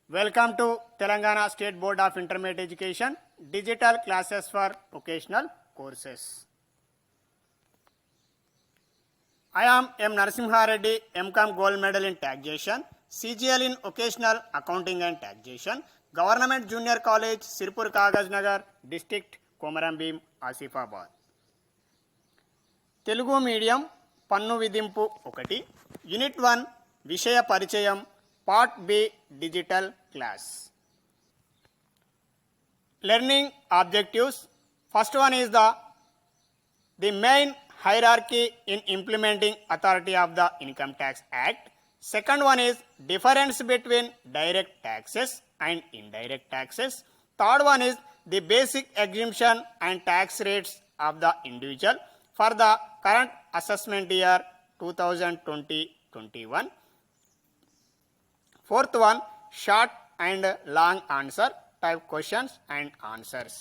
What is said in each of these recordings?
Welcome to Telangana State Board of Intermediate Education Digital Classes for Vocational Courses. I am M. Narasimha Reddy, MCOM Gold Medal in Taxation, CGL in Vocational Accounting and Taxation, Government Junior College, Sirpur Kagaz Nagar, District Komarambim, Asifabad. Telugu medium పన్ను విధింపు 1 unit 1 విషయ పరిచయం part B digital class learning objectives first one is the main hierarchy in implementing authority of the Income Tax Act. Second one is difference between direct taxes and indirect taxes. Third one is the basic exemption and tax rates of the individual for the current assessment year 2020-21. Fourth one, short and long answer type questions and answers.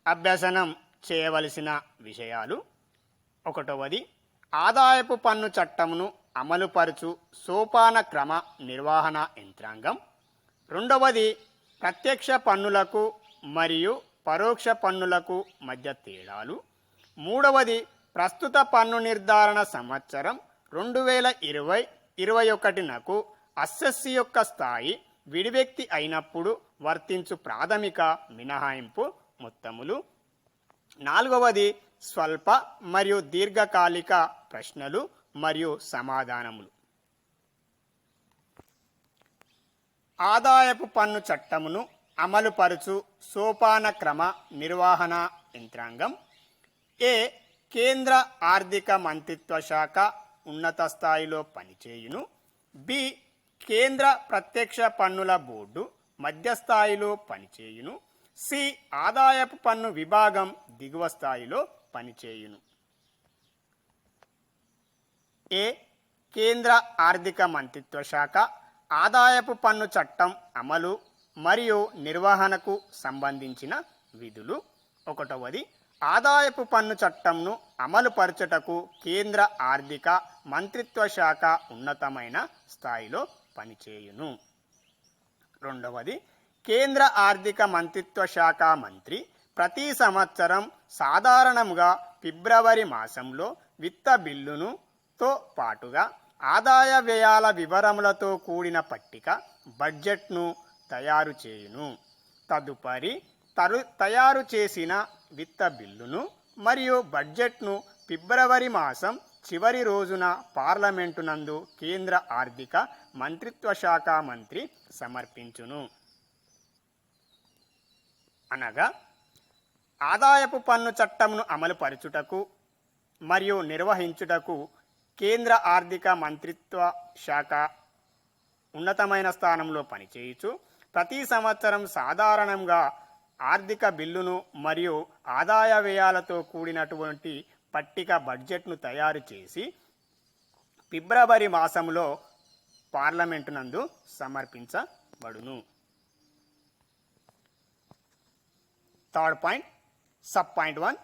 అభ్యసనం చేయవలసిన విషయాలు. 1వది ఆదాయపు పన్ను చట్టమును అమలుపరచు సోపాన క్రమ నిర్వహణ యంత్రాంగం. 2వది ప్రత్యక్ష పన్నులకు మరియు పరోక్ష పన్నులకు మధ్య తేడాలు. 3వది ప్రస్తుత పన్ను నిర్ధారణ సంవత్సరం 2020-21నకు అసెస్సీ యొక్క స్థాయి విడివ్యక్తి అయినప్పుడు వర్తించు ప్రాథమిక మినహాయింపు మొత్తములు. 4వది స్వల్ప మరియు దీర్ఘకాలిక ప్రశ్నలు మరియు సమాధానములు. ఆదాయపు పన్ను చట్టమును అమలుపరచు సోపాన క్రమ నిర్వహణ యంత్రాంగం. ఏ కేంద్ర ఆర్థిక మంత్రిత్వ శాఖ ఉన్నత స్థాయిలో పనిచేయును. బి కేంద్ర ప్రత్యక్ష పన్నుల బోర్డు మధ్యస్థాయిలో పనిచేయును. సి ఆదాయపు పన్ను విభాగం దిగువ స్థాయిలో పనిచేయును. ఏ కేంద్ర ఆర్థిక మంత్రిత్వ శాఖ ఆదాయపు పన్ను చట్టం అమలు మరియు నిర్వహణకు సంబంధించిన విధులు. 1వది ఆదాయపు పన్ను చట్టంను అమలుపరచుటకు కేంద్ర ఆర్థిక మంత్రిత్వ శాఖ ఉన్నతమైన స్థాయిలో పనిచేయును. 2వది కేంద్ర ఆర్థిక మంత్రిత్వ శాఖ మంత్రి ప్రతి సంవత్సరం సాధారణంగా ఫిబ్రవరి మాసంలో విత్త బిల్లుతో పాటుగా ఆదాయ వ్యయాల వివరములతో కూడిన పట్టిక బడ్జెట్ను తయారు చేయును. తదుపరి తయారు చేసిన విత్త బిల్లును మరియు బడ్జెట్ను ఫిబ్రవరి మాసం చివరి రోజున పార్లమెంటు నందు కేంద్ర ఆర్థిక మంత్రిత్వ శాఖ మంత్రి సమర్పించును. అనగా ఆదాయపు పన్ను చట్టంను అమలుపరచుటకు మరియు నిర్వహించుటకు కేంద్ర ఆర్థిక మంత్రిత్వ శాఖ ఉన్నతమైన స్థానంలో పనిచేయచ్చు. ప్రతి సంవత్సరం సాధారణంగా ఆర్థిక బిల్లును మరియు ఆదాయ వ్యయాలతో కూడినటువంటి పట్టిక బడ్జెట్ను తయారు చేసి ఫిబ్రవరి మాసంలో పార్లమెంటు నందు సమర్పించబడును. థర్డ్ పాయింట్ సబ్ పాయింట్ 1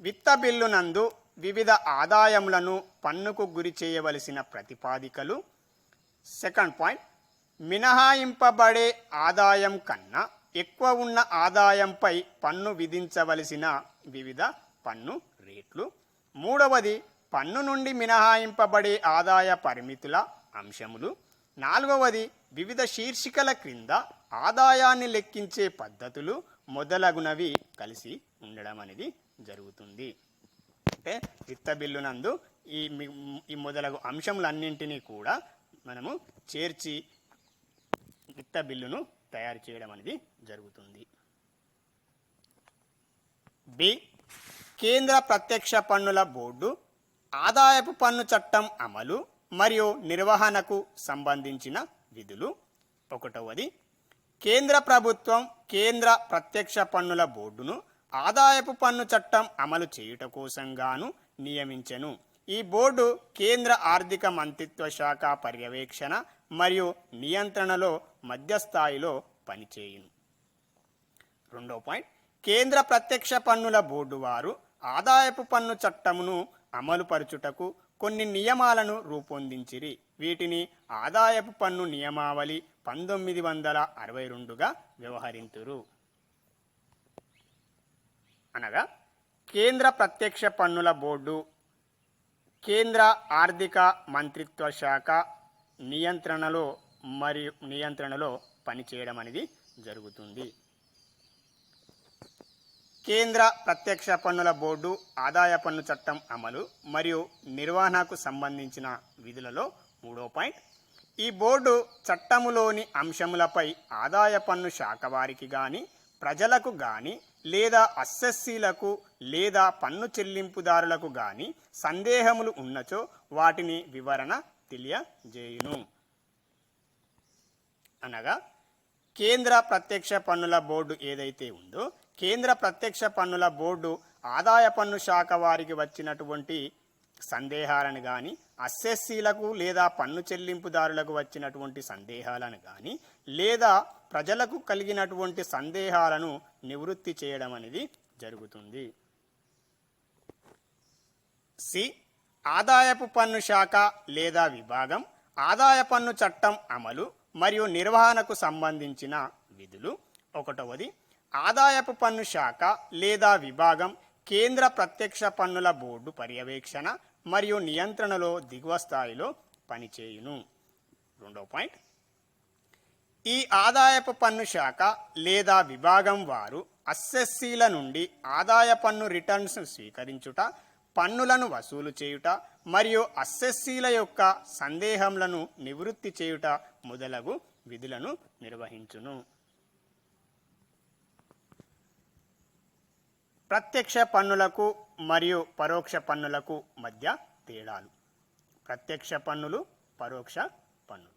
విత్త బిల్లు నందు వివిధ ఆదాయములను పన్నుకు గురి చేయవలసిన ప్రతిపాదికలు. సెకండ్ పాయింట్ మినహాయింపబడే ఆదాయం కన్నా ఎక్కువ ఉన్న ఆదాయంపై పన్ను విధించవలసిన వివిధ పన్ను రేట్లు. 3వది పన్ను నుండి మినహాయింపబడే ఆదాయ పరిమితుల అంశములు. 4వది వివిధ శీర్షికల క్రింద ఆదాయాన్ని లెక్కించే పద్ధతులు మొదలగునవి కలిసి ఉండడం అనేది జరుగుతుంది. అంటే విత్త బిల్లు నందు ఈ మొదలగు అంశములన్నింటినీ కూడా మనము చేర్చి విత్త బిల్లును తయారు చేయడం అనేది జరుగుతుంది. బి కేంద్ర ప్రత్యక్ష పన్నుల బోర్డు ఆదాయపు పన్ను చట్టం అమలు మరియు నిర్వహణకు సంబంధించిన విధులు. 1వది కేంద్ర ప్రభుత్వం కేంద్ర ప్రత్యక్ష పన్నుల బోర్డును ఆదాయపు పన్ను చట్టం అమలు చేయుట కోసం గాను నియమించెను. ఈ బోర్డు కేంద్ర ఆర్థిక మంత్రిత్వ శాఖ పర్యవేక్షణ మరియు నియంత్రణలో మధ్యస్థాయిలో పనిచేయును. 2వ పాయింట్ కేంద్ర ప్రత్యక్ష పన్నుల బోర్డు వారు ఆదాయపు పన్ను చట్టమును అమలుపరచుటకు కొన్ని నియమాలను రూపొందించిరి. వీటిని ఆదాయపు పన్ను నియమావళి 1962గా వ్యవహరింతురు. అనగా కేంద్ర ప్రత్యక్ష పన్నుల బోర్డు కేంద్ర ఆర్థిక మంత్రిత్వ శాఖ నియంత్రణలో పనిచేయడం అనేది జరుగుతుంది. కేంద్ర ప్రత్యక్ష పన్నుల బోర్డు ఆదాయ పన్ను చట్టం అమలు మరియు నిర్వహణకు సంబంధించిన విధులలో 3వ పాయింట్. ఈ బోర్డు చట్టములోని అంశములపై ఆదాయ పన్ను శాఖ వారికి కానీ ప్రజలకు కానీ లేదా అసెస్సీలకు లేదా పన్ను చెల్లింపుదారులకు కానీ సందేహములు ఉన్నచో వాటిని వివరణ తెలియజేయును. అనగా కేంద్ర ప్రత్యక్ష పన్నుల బోర్డు ఏదైతే ఉందో కేంద్ర ప్రత్యక్ష పన్నుల బోర్డు ఆదాయ పన్ను శాఖ వారికి వచ్చినటువంటి సందేహాలను కానీ అసెస్సీలకు లేదా పన్ను చెల్లింపుదారులకు వచ్చినటువంటి సందేహాలను కానీ లేదా ప్రజలకు కలిగినటువంటి సందేహాలను నివృత్తి చేయడం అనేది జరుగుతుంది. సి. ఆదాయపు పన్ను శాఖ లేదా విభాగం ఆదాయ పన్ను చట్టం అమలు మరియు నిర్వహణకు సంబంధించిన విధులు. 1వది ఆదాయపు పన్ను శాఖ లేదా విభాగం కేంద్ర ప్రత్యక్ష పన్నుల బోర్డు పర్యవేక్షణ మరియు నియంత్రణలో దిగువ స్థాయిలో పనిచేయును. 2వ పాయింట్. ఈ ఆదాయపు పన్ను శాఖ లేదా విభాగం వారు అసెస్సీల నుండి ఆదాయ పన్ను రిటర్న్స్ స్వీకరించుట, పన్నులను వసూలు చేయుట మరియు అసెస్సీల యొక్క సందేహములను నివృత్తి చేయుట మొదలగు విధులను నిర్వహించును. ప్రత్యక్ష పన్నులకు మరియు పరోక్ష పన్నులకు మధ్య తేడాలు. ప్రత్యక్ష పన్నులు, పరోక్ష పన్నులు.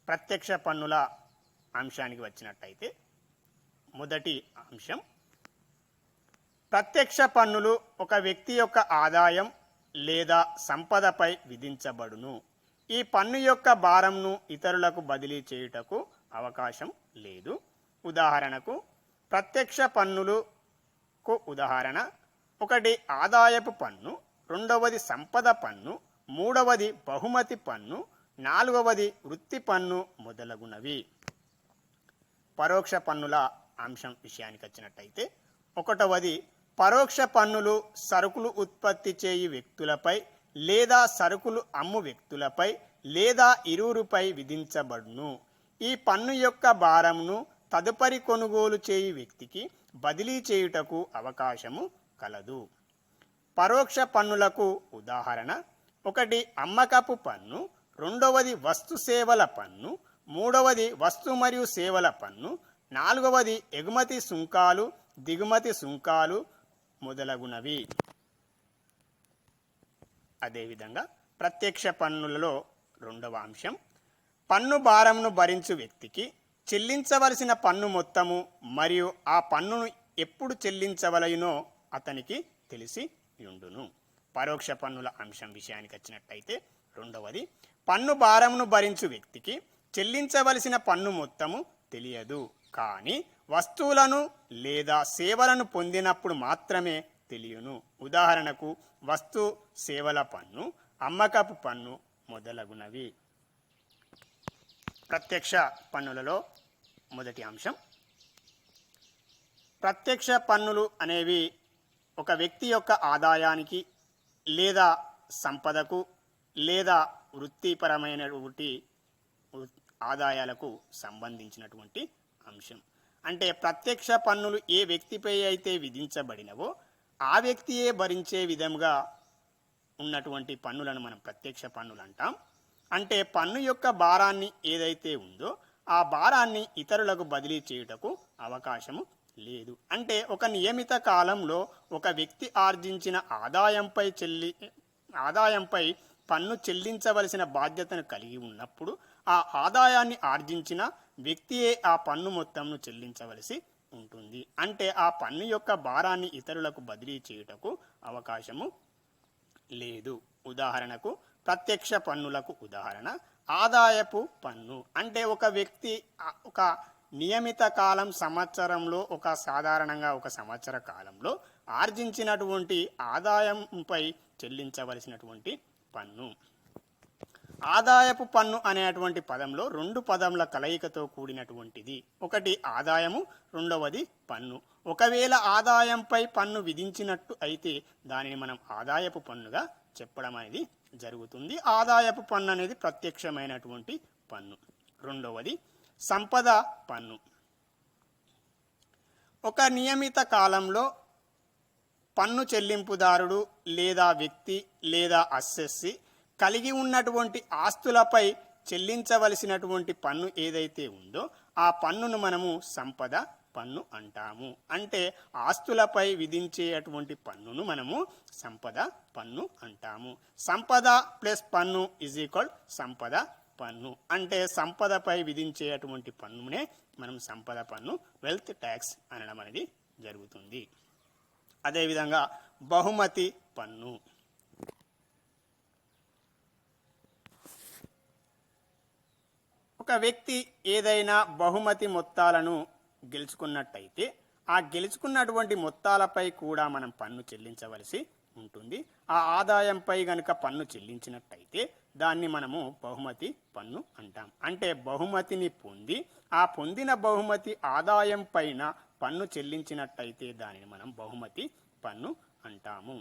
ప్రత్యక్ష పన్నుల అంశానికి వచ్చినట్టయితే మొదటి అంశం, ప్రత్యక్ష పన్నులు ఒక వ్యక్తి యొక్క ఆదాయం లేదా సంపదపై విధించబడును. ఈ పన్ను యొక్క భారంను ఇతరులకు బదిలీ చేయుటకు అవకాశం లేదు. ఉదాహరణకు ప్రత్యక్ష పన్నులకు ఉదాహరణ 1 ఆదాయపు పన్ను, 2వది సంపద పన్ను, 3వది బహుమతి పన్ను, 4వది వృత్తి పన్ను మొదలగునవి. పరోక్ష పన్నుల అంశం విషయానికి వచ్చినట్టయితే 1వది పరోక్ష పన్నులు సరుకులు ఉత్పత్తి చేయు వ్యక్తులపై లేదా సరుకులు అమ్ము వ్యక్తులపై లేదా ఇరువురిపై విధించబడును. ఈ పన్ను యొక్క భారంను తదుపరి కొనుగోలు చేయు వ్యక్తికి బదిలీ చేయుటకు అవకాశము కలదు. పరోక్ష పన్నులకు ఉదాహరణ 1 అమ్మకపు పన్ను, 2వది వస్తు సేవల పన్ను, 3వది వస్తు మరియు సేవల పన్ను, 4వది ఎగుమతి సుంకాలు, దిగుమతి సుంకాలు మొదలగునవి. అదేవిధంగా ప్రత్యక్ష పన్నులలో 2వ అంశం, పన్ను భారంను భరించు వ్యక్తికి చెల్లించవలసిన పన్ను మొత్తము మరియు ఆ పన్నును ఎప్పుడు చెల్లించవలయునో అతనికి తెలిసి ఉండును. పరోక్ష పన్నుల అంశం విషయానికి వచ్చినట్టయితే 2వది పన్ను భారమును భరించు వ్యక్తికి చెల్లించవలసిన పన్ను మొత్తము తెలియదు, కానీ వస్తువులను లేదా సేవలను పొందినప్పుడు మాత్రమే తెలియను. ఉదాహరణకు వస్తు సేవల పన్ను, అమ్మకపు పన్ను మొదలగునవి. ప్రత్యక్ష పన్నులలో మొదటి అంశం, ప్రత్యక్ష పన్నులు అనేవి ఒక వ్యక్తి యొక్క ఆదాయానికి లేదా సంపదకు లేదా వృత్తిపరమైనటువంటి ఆదాయాలకు సంబంధించినటువంటి అంశం. అంటే ప్రత్యక్ష పన్నులు ఏ వ్యక్తిపై అయితే విధించబడినవో ఆ వ్యక్తియే భరించే విధంగా ఉన్నటువంటి పన్నులను మనం ప్రత్యక్ష పన్నులు అంటాం. అంటే పన్ను యొక్క భారాన్ని ఏదైతే ఉందో ఆ భారాన్ని ఇతరులకు బదిలీ చేయుటకు అవకాశము లేదు. అంటే ఒక నియమిత కాలంలో ఒక వ్యక్తి ఆర్జించిన ఆదాయంపై పన్ను చెల్లించవలసిన బాధ్యతను కలిగి ఉన్నప్పుడు ఆ ఆదాయాన్ని ఆర్జించిన వ్యక్తియే ఆ పన్ను మొత్తంను చెల్లించవలసి ఉంటుంది. అంటే ఆ పన్ను యొక్క భారాన్ని ఇతరులకు బదిలీ చేయుటకు అవకాశము లేదు. ఉదాహరణకు ప్రత్యక్ష పన్నులకు ఉదాహరణ ఆదాయపు పన్ను. అంటే ఒక వ్యక్తి ఒక నియమిత కాలం సంవత్సరంలో సాధారణంగా ఒక సంవత్సర కాలంలో ఆర్జించినటువంటి ఆదాయంపై చెల్లించవలసినటువంటి పన్ను. ఆదాయపు పన్ను అనేటువంటి పదంలో రెండు పదముల కలయికతో కూడినటువంటిది. ఒకటి ఆదాయము, రెండవది పన్ను. ఒకవేళ ఆదాయంపై పన్ను విధించినట్టు అయితే దానిని మనం ఆదాయపు పన్నుగా చెప్పడం అనేది జరుగుతుంది. ఆదాయపు పన్ను అనేది ప్రత్యక్షమైనటువంటి పన్ను. రెండవది సంపద పన్ను. ఒక నియమిత కాలంలో పన్ను చెల్లింపుదారుడు లేదా వ్యక్తి లేదా అసెస్సి కలిగి ఉన్నటువంటి ఆస్తులపై చెల్లించవలసినటువంటి పన్ను ఏదైతే ఉందో ఆ పన్నును మనము సంపద పన్ను అంటాము. అంటే ఆస్తులపై విధించేటువంటి పన్నును మనము సంపద పన్ను అంటాము. సంపద ప్లస్ పన్ను ఈజ్ ఈక్వల్ సంపద పన్ను. అంటే సంపదపై విధించేటువంటి పన్నునే మనం సంపద పన్ను, వెల్త్ ట్యాక్స్ అనడం అనేది జరుగుతుంది. అదేవిధంగా బహుమతి పన్ను. ఒక వ్యక్తి ఏదైనా బహుమతి మొత్తాలను గెలుచుకున్నట్టయితే ఆ గెలుచుకున్నటువంటి మొత్తాలపై కూడా మనం పన్ను చెల్లించవలసి ఉంటుంది. ఆ ఆదాయంపై గనుక పన్ను చెల్లించినట్టయితే దాన్ని మనము బహుమతి పన్ను అంటాం. అంటే బహుమతిని పొంది ఆ పొందిన బహుమతి ఆదాయం పైన పన్ను చెల్లించినట్టయితే దానిని మనం బహుమతి పన్ను అంటాము.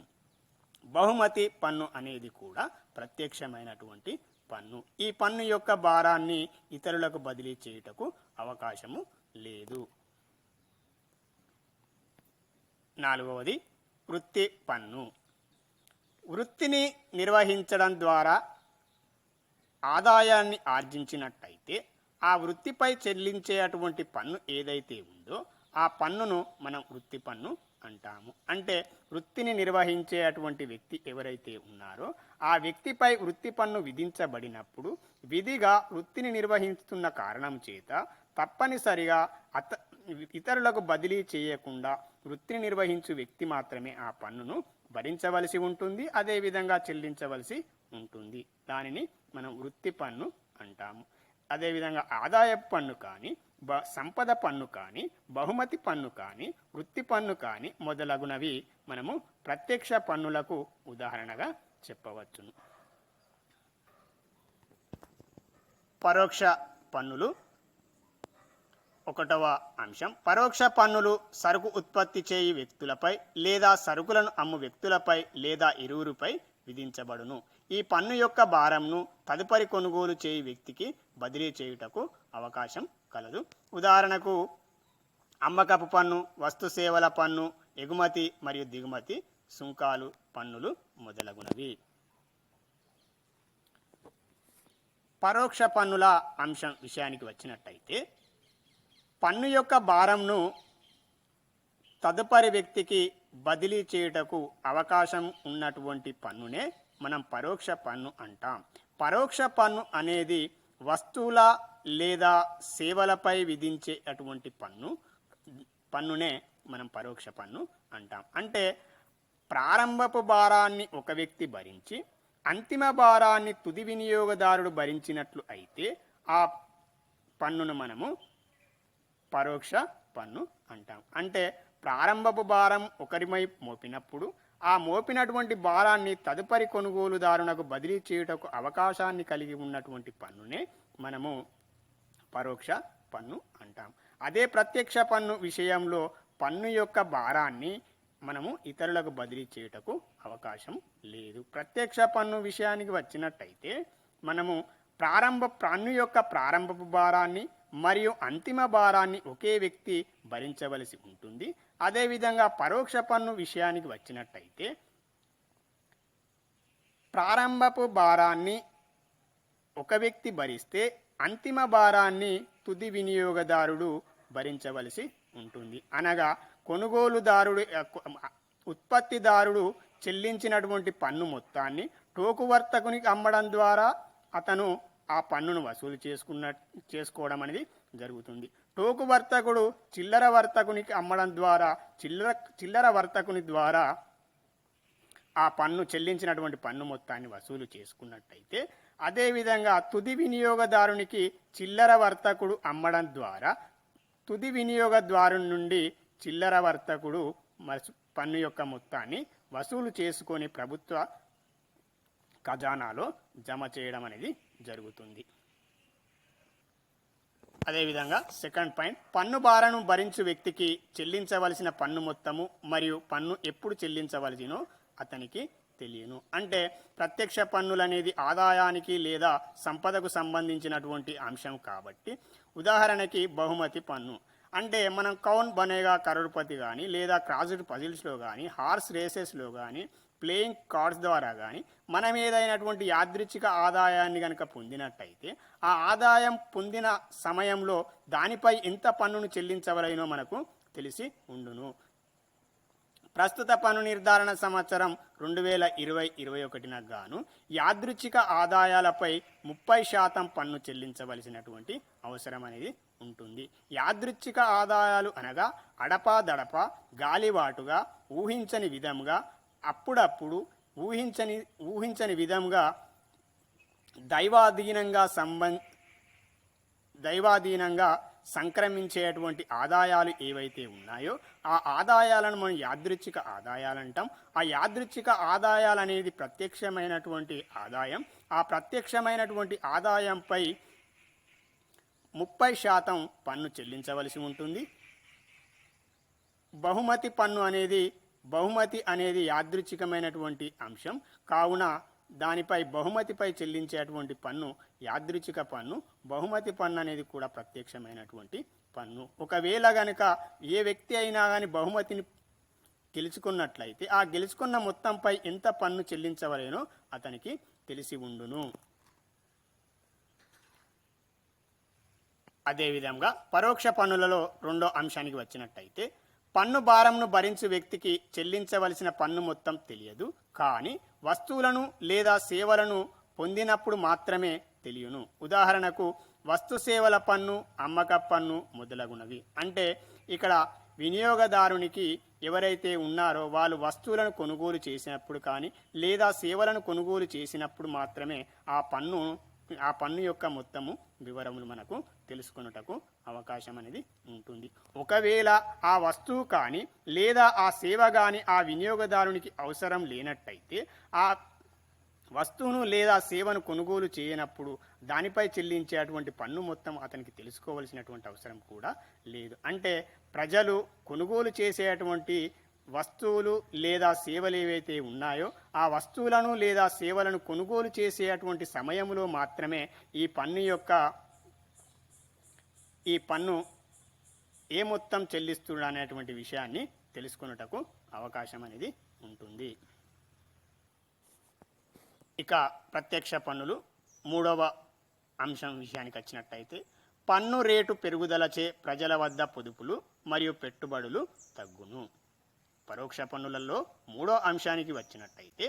బహుమతి పన్ను అనేది కూడా ప్రత్యక్షమైనటువంటి పన్ను. ఈ పన్ను యొక్క భారాన్ని ఇతరులకు బదిలీ చేయుటకు అవకాశము లేదు. నాలుగవది వృత్తి పన్ను. వృత్తిని నిర్వహించడం ద్వారా ఆదాయాన్ని ఆర్జించినట్టయితే ఆ వృత్తిపై చెల్లించేటువంటి పన్ను ఏదైతే ఉందో ఆ పన్నును మనం వృత్తి పన్ను అంటాము. అంటే వృత్తిని నిర్వహించేటువంటి వ్యక్తి ఎవరైతే ఉన్నారో ఆ వ్యక్తిపై వృత్తి పన్ను విధించబడినప్పుడు విధిగా వృత్తిని నిర్వహిస్తున్న కారణం చేత తప్పనిసరిగా ఇతరులకు బదిలీ చేయకుండా వృత్తిని నిర్వహించు వ్యక్తి మాత్రమే ఆ పన్నును భరించవలసి ఉంటుంది, అదేవిధంగా చెల్లించవలసి ఉంటుంది. దానిని మనం వృత్తి పన్ను అంటాము. అదేవిధంగా ఆదాయపు పన్ను కానీ, సంపద పన్ను కానీ, బహుమతి పన్ను కానీ, వృత్తి పన్ను కానీ మొదలగునవి మనము ప్రత్యక్ష పన్నులకు ఉదాహరణగా చెప్పవచ్చును. పరోక్ష పన్నులు. ఒకటవ అంశం, పరోక్ష పన్నులు సరుకు ఉత్పత్తి చేయు వ్యక్తులపై లేదా సరుకులను అమ్ము వ్యక్తులపై లేదా ఇరువురిపై విధించబడును. ఈ పన్ను యొక్క భారంను తదుపరి కొనుగోలు చేయు వ్యక్తికి బదిలీ చేయుటకు అవకాశం కలదు. ఉదాహరణకు అమ్మకపు పన్ను, వస్తు సేవల పన్ను, ఎగుమతి మరియు దిగుమతి సుంకాలు పన్నులు మొదలగునవి. పరోక్ష పన్నుల అంశం విషయానికి వచ్చినట్టయితే పన్ను యొక్క భారంను తదుపరి వ్యక్తికి బదిలీ చేయుటకు అవకాశం ఉన్నటువంటి పన్నునే మనం పరోక్ష పన్ను అంటాం. పరోక్ష పన్ను అనేది వస్తువుల లేదా సేవలపై విధించేటువంటి పన్నునే మనం పరోక్ష పన్ను అంటాం. అంటే ప్రారంభపు భారాన్ని ఒక వ్యక్తి భరించి అంతిమ భారాన్ని తుది వినియోగదారుడు భరించినట్లు అయితే ఆ పన్నును మనము పరోక్ష పన్ను అంటాం. అంటే ప్రారంభపు భారం ఒకరిపై మోపినప్పుడు ఆ మోపినటువంటి భారాన్ని తదుపరి కొనుగోలుదారునకు బదిలీ చేయుటకు అవకాశాన్ని కలిగి ఉన్నటువంటి పన్నునే మనము పరోక్ష పన్ను అంటాం. అదే ప్రత్యక్ష పన్ను విషయంలో పన్ను యొక్క భారాన్ని మనము ఇతరులకు బదిలీ చేయుటకు అవకాశం లేదు. ప్రత్యక్ష పన్ను విషయానికి వచ్చినట్టయితే మనము పన్ను యొక్క ప్రారంభపు భారాన్ని మరియు అంతిమ భారాన్ని ఒకే వ్యక్తి భరించవలసి ఉంటుంది. అదేవిధంగా పరోక్ష పన్ను విషయానికి వచ్చినట్టయితే ప్రారంభపు భారాన్ని ఒక వ్యక్తి భరిస్తే అంతిమ భారాన్ని తుది వినియోగదారుడు భరించవలసి ఉంటుంది. అనగా కొనుగోలుదారుడు ఉత్పత్తిదారుడు చెల్లించినటువంటి పన్ను మొత్తాన్ని టోకు వర్తకునికి అమ్మడం ద్వారా అతను ఆ పన్నును వసూలు చేసుకోవడం అనేది జరుగుతుంది. టోకు వర్తకుడు చిల్లర వర్తకునికి అమ్మడం ద్వారా చిల్లర వర్తకుని ద్వారా ఆ పన్ను చెల్లించినటువంటి పన్ను మొత్తాన్ని వసూలు చేసుకున్నట్టయితే, అదేవిధంగా తుది వినియోగదారునికి చిల్లర వర్తకుడు అమ్మడం ద్వారా తుది వినియోగదారుని నుండి చిల్లర వర్తకుడు పన్ను యొక్క మొత్తాన్ని వసూలు చేసుకొని ప్రభుత్వ ఖజానాలో జమ చేయడం అనేది జరుగుతుంది. అదేవిధంగా సెకండ్ పాయింట్, పన్ను భారాన్ని భరించు వ్యక్తికి చెల్లించవలసిన పన్ను మొత్తము మరియు పన్ను ఎప్పుడు చెల్లించవలసినో అతనికి తెలియను. అంటే ప్రత్యక్ష పన్నులు అనేది ఆదాయానికి లేదా సంపదకు సంబంధించినటువంటి అంశం కాబట్టి, ఉదాహరణకి బహుమతి పన్ను అంటే మనం కౌన్ బనేగా కరోడ్పతి కానీ లేదా క్రాస్డ్ పజిల్స్లో కానీ హార్స్ రేసెస్లో కానీ ప్లేయింగ్ కార్డ్స్ ద్వారా కానీ మనం ఏదైనటువంటి యాదృచ్ఛిక ఆదాయాన్ని కనుక పొందినట్టయితే ఆ ఆదాయం పొందిన సమయంలో దానిపై ఎంత పన్నును చెల్లించవలనో మనకు తెలిసి ఉండును. ప్రస్తుత పన్ను నిర్ధారణ సంవత్సరం 2020-21 గాను యాదృచ్ఛిక ఆదాయాలపై 30% పన్ను చెల్లించవలసినటువంటి అవసరం అనేది ఉంటుంది. యాదృచ్ఛిక ఆదాయాలు అనగా అడపాదడప, గాలివాటుగా, ఊహించని విధంగా, అప్పుడప్పుడు ఊహించని విధంగా దైవాధీనంగా సంక్రమించేటువంటి ఆదాయాలు ఏవైతే ఉన్నాయో ఆ ఆదాయాలను మనం యాదృచ్ఛిక ఆదాయాలు అంటాం. ఆ యాదృచ్ఛిక ఆదాయాలు అనేది ప్రత్యక్షమైనటువంటి ఆదాయం. ఆ ప్రత్యక్షమైనటువంటి ఆదాయంపై 30% పన్ను చెల్లించవలసి ఉంటుంది. బహుమతి అనేది యాదృచ్ఛికమైనటువంటి అంశం కావున దానిపై బహుమతిపై చెల్లించేటువంటి పన్ను యాదృచ్ఛిక పన్ను. బహుమతి పన్ను అనేది కూడా ప్రత్యక్షమైనటువంటి పన్ను. ఒకవేళ గనుక ఏ వ్యక్తి అయినా కానీ బహుమతిని గెలుచుకున్నట్లయితే ఆ గెలుచుకున్న మొత్తంపై ఎంత పన్ను చెల్లించవలేనో అతనికి తెలిసి ఉండును. అదేవిధంగా పరోక్ష పన్నులలో రెండో అంశానికి వచ్చినట్టయితే, పన్ను భారంను భరించు వ్యక్తికి చెల్లించవలసిన పన్ను మొత్తం తెలియదు, కానీ వస్తువులను లేదా సేవలను పొందినప్పుడు మాత్రమే తెలియను. ఉదాహరణకు వస్తు సేవల పన్ను, అమ్మక పన్ను మొదలగునవి. అంటే ఇక్కడ వినియోగదారునికి ఎవరైతే ఉన్నారో వాళ్ళు వస్తువులను కొనుగోలు చేసినప్పుడు కానీ లేదా సేవలను కొనుగోలు చేసినప్పుడు మాత్రమే ఆ పన్ను యొక్క మొత్తము వివరములు మనకు తెలుసుకొనుటకు అవకాశం అనేది ఉంటుంది. ఒకవేళ ఆ వస్తువు కానీ లేదా ఆ సేవ కానీ ఆ వినియోగదారునికి అవసరం లేనట్టయితే ఆ వస్తువును లేదా సేవను కొనుగోలు చేయనప్పుడు దానిపై చెల్లించేటువంటి పన్ను మొత్తం అతనికి తెలుసుకోవలసినటువంటి అవసరం కూడా లేదు. అంటే ప్రజలు కొనుగోలు చేసేటువంటి వస్తువులు లేదా సేవలు ఏవైతే ఉన్నాయో ఆ వస్తువులను లేదా సేవలను కొనుగోలు చేసేటువంటి సమయంలో మాత్రమే ఈ పన్ను ఏ మొత్తం చెల్లిస్తుడు అనేటువంటి విషయాన్ని తెలుసుకొనుటకు అవకాశం అనేది ఉంటుంది. ఇక ప్రత్యక్ష పన్నులు మూడవ అంశం విషయానికి వచ్చినట్టయితే, పన్ను రేటు పెరుగుదలచే ప్రజల వద్ద పొదుపులు మరియు పెట్టుబడులు తగ్గును. పరోక్ష పన్నులలో మూడో అంశానికి వచ్చినట్టయితే,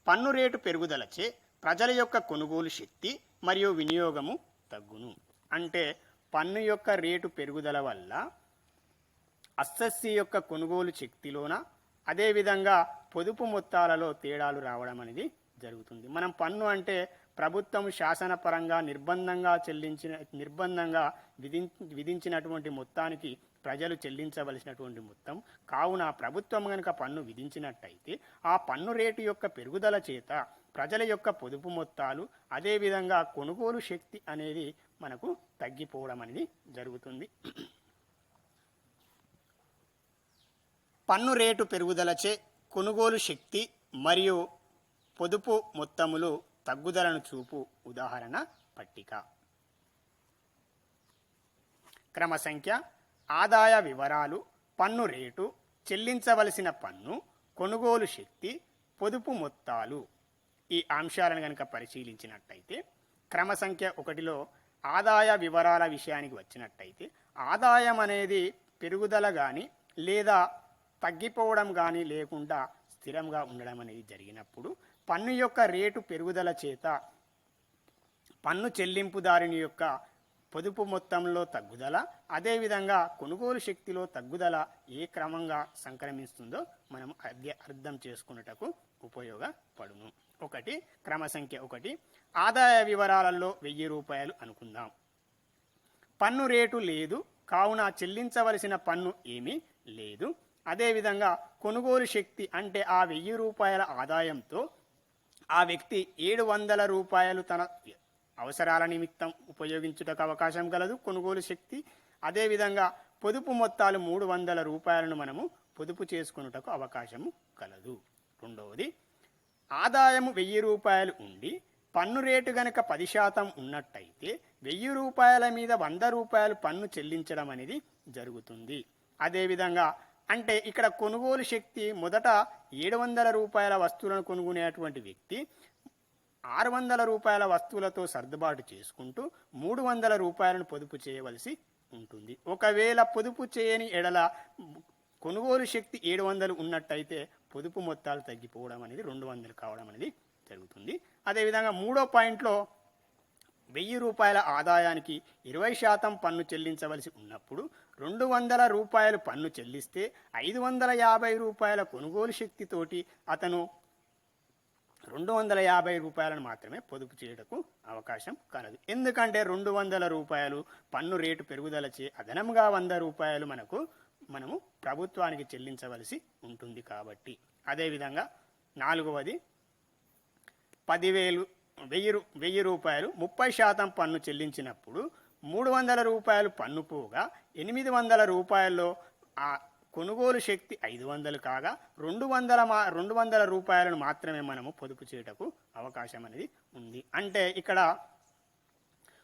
పన్ను రేటు పెరుగుదలచే ప్రజల యొక్క కొనుగోలు శక్తి మరియు వినియోగము తగ్గును. అంటే పన్ను యొక్క రేటు పెరుగుదల వల్ల అస్సెస్సి యొక్క కొనుగోలు శక్తిలోన అదేవిధంగా పొదుపు మొత్తాలలో తేడాలు రావడం అనేది జరుగుతుంది. మనం పన్ను అంటే ప్రభుత్వం శాసనపరంగా నిర్బంధంగా విధించినటువంటి మొత్తానికి ప్రజలు చెల్లించవలసినటువంటి మొత్తం. కావున ప్రభుత్వం కనుక పన్ను విధించినట్టయితే ఆ పన్ను రేటు యొక్క పెరుగుదల చేత ప్రజల యొక్క పొదుపు మొత్తాలు అదేవిధంగా కొనుగోలు శక్తి అనేది మనకు తగ్గిపోవడం అనేది జరుగుతుంది. పన్ను రేటు పెరుగుదలచే కొనుగోలు శక్తి మరియు పొదుపు మొత్తములు తగ్గుదలను చూపు ఉదాహరణ పట్టిక. క్రమ సంఖ్య, ఆదాయ వివరాలు, పన్ను రేటు, చెల్లించవలసిన పన్ను, కొనుగోలు శక్తి, పొదుపు మొత్తాలు. ఈ అంశాలను కనుక పరిశీలించినట్టయితే క్రమ సంఖ్య 1లో ఆదాయ వివరాల విషయానికి వచ్చినట్టయితే, ఆదాయం అనేది పెరుగుదల కానీ లేదా తగ్గిపోవడం కానీ లేకుండా స్థిరంగా ఉండడం అనేది జరిగినప్పుడు పన్ను యొక్క రేటు పెరుగుదల చేత పన్ను చెల్లింపుదారుని యొక్క పొదుపు మొత్తంలో తగ్గుదల అదేవిధంగా కొనుగోలు శక్తిలో తగ్గుదల ఏ క్రమంగా సంక్రమిస్తుందో మనం అర్థం చేసుకున్నటకు ఉపయోగపడును. క్రమ సంఖ్య 1, ఆదాయ వివరాలలో 1000 రూపాయలు అనుకుందాం. పన్ను రేటు లేదు కావున చెల్లించవలసిన పన్ను ఏమీ లేదు. అదేవిధంగా కొనుగోలు శక్తి అంటే ఆ 1000 రూపాయల ఆదాయంతో ఆ వ్యక్తి 700 రూపాయలు తన అవసరాల నిమిత్తం ఉపయోగించుటకు అవకాశం కలదు కొనుగోలు శక్తి. అదేవిధంగా పొదుపు మొత్తాలు 300 రూపాయలను మనము పొదుపు చేసుకొనుటకు అవకాశము కలదు. రెండవది, ఆదాయము 1000 రూపాయలు ఉండి పన్ను రేటు గనక 10% ఉన్నట్టయితే 1000 రూపాయల మీద 100 రూపాయలు పన్ను చెల్లించడం అనేది జరుగుతుంది. అదేవిధంగా అంటే ఇక్కడ కొనుగోలు శక్తి మొదట 700 రూపాయల వస్తువులను కొనుగొనేటువంటి వ్యక్తి 600 రూపాయల వస్తువులతో సర్దుబాటు చేసుకుంటూ 300 రూపాయలను పొదుపు చేయవలసి ఉంటుంది. ఒకవేళ పొదుపు చేయని ఎడల కొనుగోలు శక్తి 700 ఉన్నట్టయితే పొదుపు మొత్తాలు తగ్గిపోవడం అనేది 200 కావడం అనేది జరుగుతుంది. అదేవిధంగా మూడో పాయింట్లో 1000 రూపాయల ఆదాయానికి 20% పన్ను చెల్లించవలసి ఉన్నప్పుడు 200 రూపాయలు పన్ను చెల్లిస్తే 550 రూపాయల కొనుగోలు శక్తితోటి అతను 250 రూపాయలను మాత్రమే పొదుపు చేయటకు అవకాశం కలదు. ఎందుకంటే 200 రూపాయలు పన్ను రేటు పెరుగుదలచే అదనంగా 100 రూపాయలు మనము ప్రభుత్వానికి చెల్లించవలసి ఉంటుంది కాబట్టి. అదేవిధంగా నాలుగవది, 1000 రూపాయలు 30% పన్ను చెల్లించినప్పుడు 300 రూపాయలు పన్ను పోగా 800 రూపాయల్లో ఆ కొనుగోలు శక్తి 500 కాగా 200 రూపాయలను మాత్రమే మనము పొదుపు చేయటకు అవకాశం అనేది ఉంది. అంటే ఇక్కడ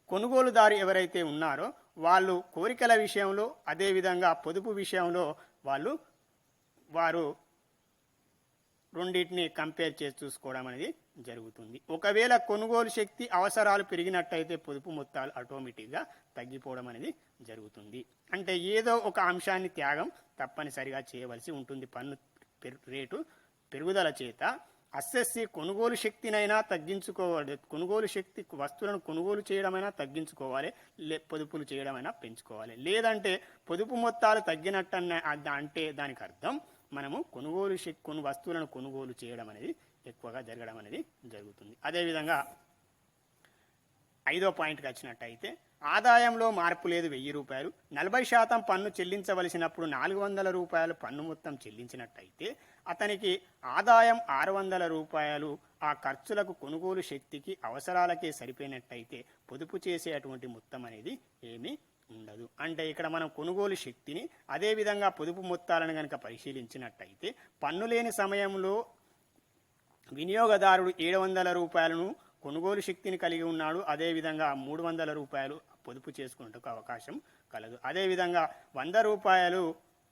కొనుగోలుదారు ఎవరైతే ఉన్నారో వాళ్ళు కోరికల విషయంలో అదేవిధంగా పొదుపు విషయంలో వారు రెండింటిని కంపేర్ చేసి చూసుకోవడం అనేది జరుగుతుంది. ఒకవేళ కొనుగోలు శక్తి అవసరాలు పెరిగినట్టయితే పొదుపు మొత్తాలు ఆటోమేటిక్గా తగ్గిపోవడం అనేది జరుగుతుంది. అంటే ఏదో ఒక అంశాన్ని త్యాగం తప్పనిసరిగా చేయవలసి ఉంటుంది. పన్ను రేటు పెరుగుదల చేత అస్సెస్సి కొనుగోలు శక్తినైనా తగ్గించుకోవాలి, కొనుగోలు శక్తి వస్తువులను కొనుగోలు చేయడమైనా తగ్గించుకోవాలి, పొదుపులు చేయడమైనా పెంచుకోవాలి. లేదంటే పొదుపు మొత్తాలు తగ్గినట్టు అంటే దానికి అర్థం మనము వస్తువులను కొనుగోలు చేయడం అనేది ఎక్కువగా జరగడం అనేది జరుగుతుంది. అదేవిధంగా 5వ పాయింట్కి వచ్చినట్టయితే ఆదాయంలో మార్పు లేదు 1000 రూపాయలు 40% పన్ను చెల్లించవలసినప్పుడు 400 రూపాయలు పన్ను మొత్తం చెల్లించినట్టయితే అతనికి ఆదాయం 600 రూపాయలు ఆ ఖర్చులకు కొనుగోలు శక్తికి అవసరాలకే సరిపోయినట్టయితే పొదుపు చేసేటువంటి మొత్తం అనేది ఏమీ ఉండదు. అంటే ఇక్కడ మనం కొనుగోలు శక్తిని అదేవిధంగా పొదుపు మొత్తాలను కనుక పరిశీలించినట్టయితే పన్ను లేని సమయంలో వినియోగదారుడు 700 రూపాయలను కొనుగోలు శక్తిని కలిగి ఉన్నాడు, అదేవిధంగా 300 రూపాయలు పొదుపు చేసుకున్నట్టుకు అవకాశం కలదు. అదేవిధంగా 100 రూపాయలు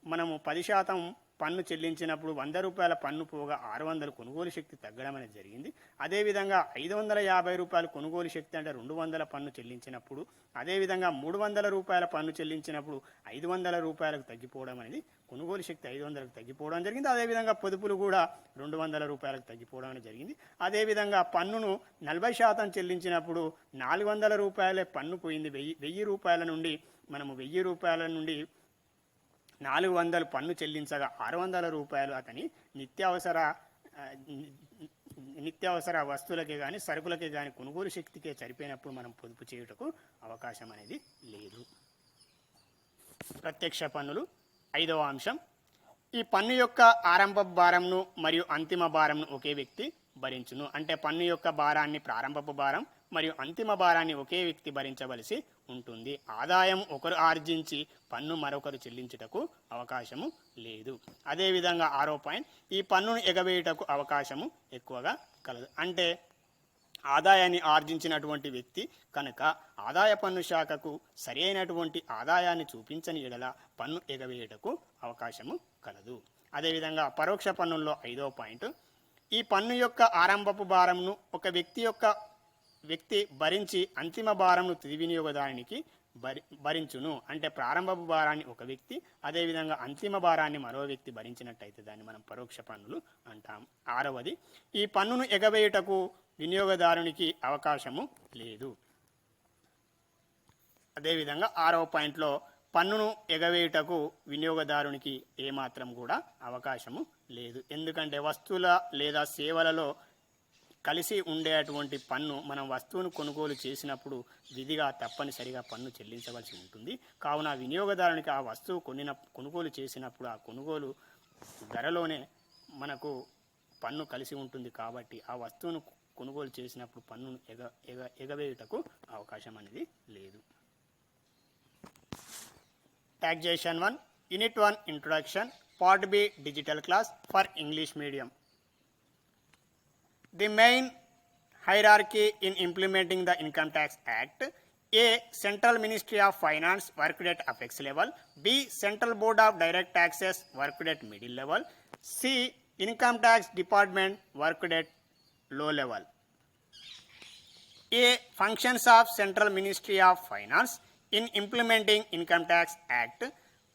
మనము 10% పన్ను చెల్లించినప్పుడు 100 రూపాయల పన్ను పోగా 600 కొనుగోలు శక్తి తగ్గడం అనేది జరిగింది. అదేవిధంగా 550 రూపాయలు కొనుగోలు శక్తి అంటే 200 పన్ను చెల్లించినప్పుడు, అదేవిధంగా 300 రూపాయల పన్ను చెల్లించినప్పుడు 500 రూపాయలకు తగ్గిపోవడం అనేది కొనుగోలు శక్తి 500కు తగ్గిపోవడం జరిగింది. అదేవిధంగా పొదుపులు కూడా 200 రూపాయలకు తగ్గిపోవడం అనేది జరిగింది. అదేవిధంగా పన్నును 40% చెల్లించినప్పుడు 400 రూపాయలే పన్ను పోయింది. 1000 రూపాయల నుండి మనము 1000 రూపాయల నుండి 400 పన్ను చెల్లించగా 600 రూపాయలు అతని నిత్యావసర వస్తువులకే కానీ సరుకులకే కానీ కొనుగోలు శక్తికే సరిపోయినప్పుడు మనం పొదుపు చేయుటకు అవకాశం అనేది లేదు. ప్రత్యక్ష పన్నులు 5వ అంశం. ఈ పన్ను యొక్క ఆరంభపు భారంను మరియు అంతిమ భారంను ఒకే వ్యక్తి భరించును. అంటే పన్ను యొక్క భారాన్ని ప్రారంభపు భారం మరియు అంతిమ భారాన్ని ఒకే వ్యక్తి భరించవలసి ఉంటుంది. ఆదాయం ఒకరు ఆర్జించి పన్ను మరొకరు చెల్లించుటకు అవకాశము లేదు. అదేవిధంగా 6వ పాయింట్, ఈ పన్నును ఎగవేయుటకు అవకాశము ఎక్కువగా కలదు. అంటే ఆదాయాన్ని ఆర్జించినటువంటి వ్యక్తి కనుక ఆదాయ పన్ను శాఖకు సరి అయినటువంటి ఆదాయాన్ని చూపించని ఎడల పన్ను ఎగవేయుటకు అవకాశము కలదు. అదేవిధంగా పరోక్ష పన్నుల్లో 5వ పాయింట్, ఈ పన్ను యొక్క ఆరంభపు భారంను ఒక వ్యక్తి భరించి అంతిమ భారంను తుది వినియోగదారునికి భరించును. అంటే ప్రారంభపు భారాన్ని ఒక వ్యక్తి అదేవిధంగా అంతిమ భారాన్ని మరో వ్యక్తి భరించినట్టయితే దాన్ని మనం పరోక్ష పన్నులు అంటాం. 6వది, ఈ పన్నును ఎగవేయుటకు వినియోగదారునికి అవకాశము లేదు. అదేవిధంగా 6వ పాయింట్లో పన్నును ఎగవేయుటకు వినియోగదారునికి ఏమాత్రం కూడా అవకాశము లేదు. ఎందుకంటే వస్తువుల లేదా సేవలలో కలిసి ఉండేటువంటి పన్ను మనం వస్తువును కొనుగోలు చేసినప్పుడు విధిగా తప్పనిసరిగా పన్ను చెల్లించవలసి ఉంటుంది. కావున వినియోగదారునికి ఆ వస్తువు కొనుగోలు చేసినప్పుడు ఆ కొనుగోలు ధరలోనే మనకు పన్ను కలిసి ఉంటుంది. కాబట్టి ఆ వస్తువును కొనుగోలు చేసినప్పుడు పన్నును ఎగవేయుటకు అవకాశం అనేది లేదు. Taxation 1, Unit 1 Introduction, Part B Digital Class for English Medium. The main hierarchy in implementing the Income Tax Act: A. Central Ministry of Finance worked at apex level. B. Central Board of Direct Taxes worked at middle level. C. Income Tax Department worked at low level. A. Functions of Central Ministry of Finance in implementing Income Tax Act.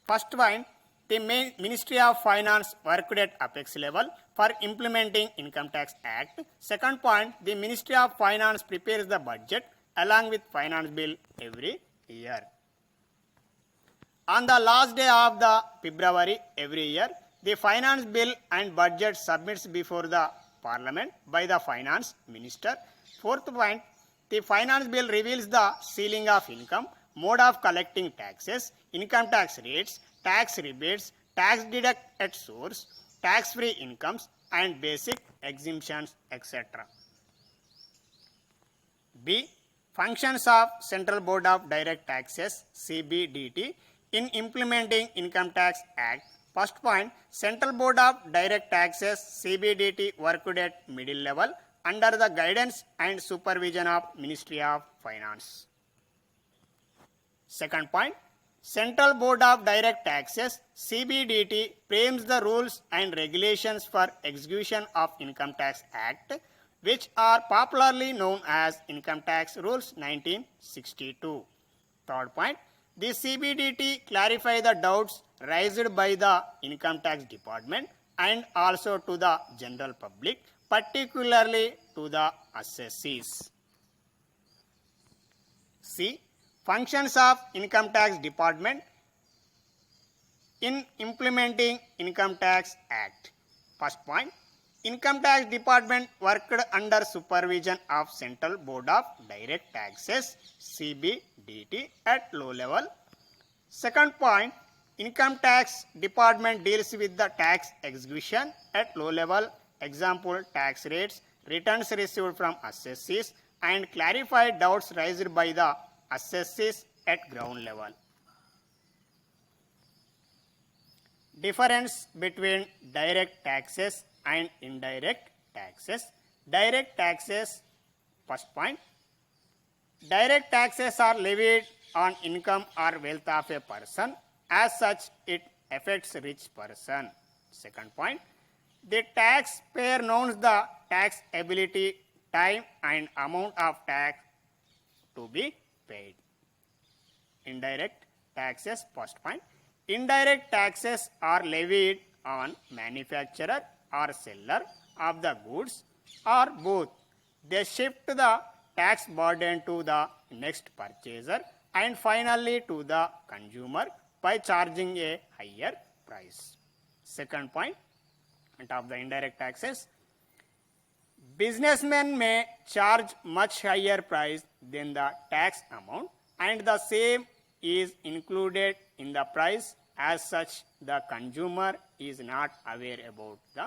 First point, the main Ministry of Finance worked at apex level for implementing Income Tax Act. Second point, the Ministry of Finance prepares the budget along with finance bill every year. On the last day of the February every year, the finance bill and budget submits before the Parliament by the Finance Minister. Fourth point, the finance bill reveals the ceiling of income, mode of collecting taxes, income tax rates, tax rebates, tax deduct at source, tax-free incomes, and basic exemptions, etc. B. Functions of Central Board of Direct Taxes (CBDT) in implementing Income Tax Act. First point, Central Board of Direct Taxes (CBDT) worked at middle level under the guidance and supervision of Ministry of Finance. Second point, Central Board of Direct Taxes (CBDT) frames the rules and regulations for execution of Income Tax Act, which are popularly known as Income Tax Rules 1962. Third point, the CBDT clarify the doubts raised by the Income Tax Department and also to the general public, particularly to the assessees. C. Functions of Income Tax Department in implementing Income Tax Act. First point, Income Tax Department worked under supervision of Central Board of Direct Taxes (CBDT) at low level. Second point, Income Tax Department deals with the tax execution at low level, example tax rates, returns received from assessees, and clarify doubts raised by the assessees at ground level. Difference between direct taxes and indirect taxes. Direct taxes, first point, direct taxes are levied on income or wealth of a person. As such, it affects rich person. Second point, the taxpayer knows the taxability, time and amount of tax to be paid. Indirect taxes, first point, indirect taxes are levied on manufacturer or seller of the goods or both. They shift the tax burden to the next purchaser and finally to the consumer by charging a higher price. Second point of the indirect taxes, businessmen may charge much higher price than the tax amount and the same is included in the price. As such, the consumer is not aware about the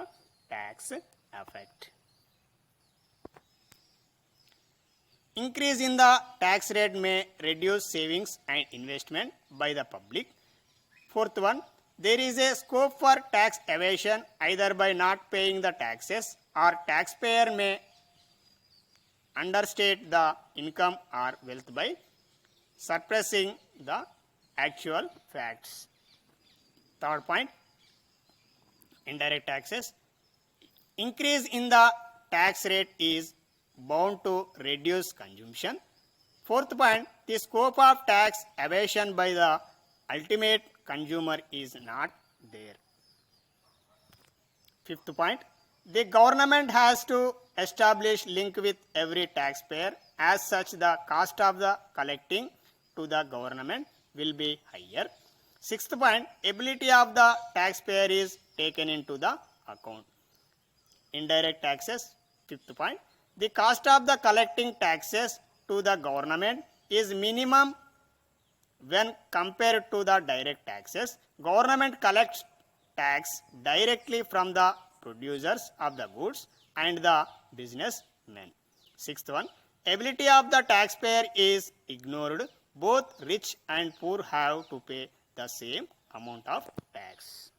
tax effect. Increase in the tax rate may reduce savings and investment by the public. Fourth one, there is a scope for tax evasion either by not paying the taxes or taxpayer may understate the income or wealth by suppressing the actual facts. Third point, indirect taxes. Increase in the tax rate is bound to reduce consumption. Fourth point, the scope of tax evasion by the ultimate consumer is not there. Fifth point, the government has to establish link with every taxpayer. As such, the cost of the collecting to the government will be higher. Sixth point, ability of the taxpayer is taken into the account. Indirect taxes, fifth point, the cost of the collecting taxes to the government is minimum when compared to the direct taxes. Government collects tax directly from the producers of the goods and the businessmen. Sixth one, ability of the taxpayer is ignored. Both rich and poor have to pay the same amount of tax.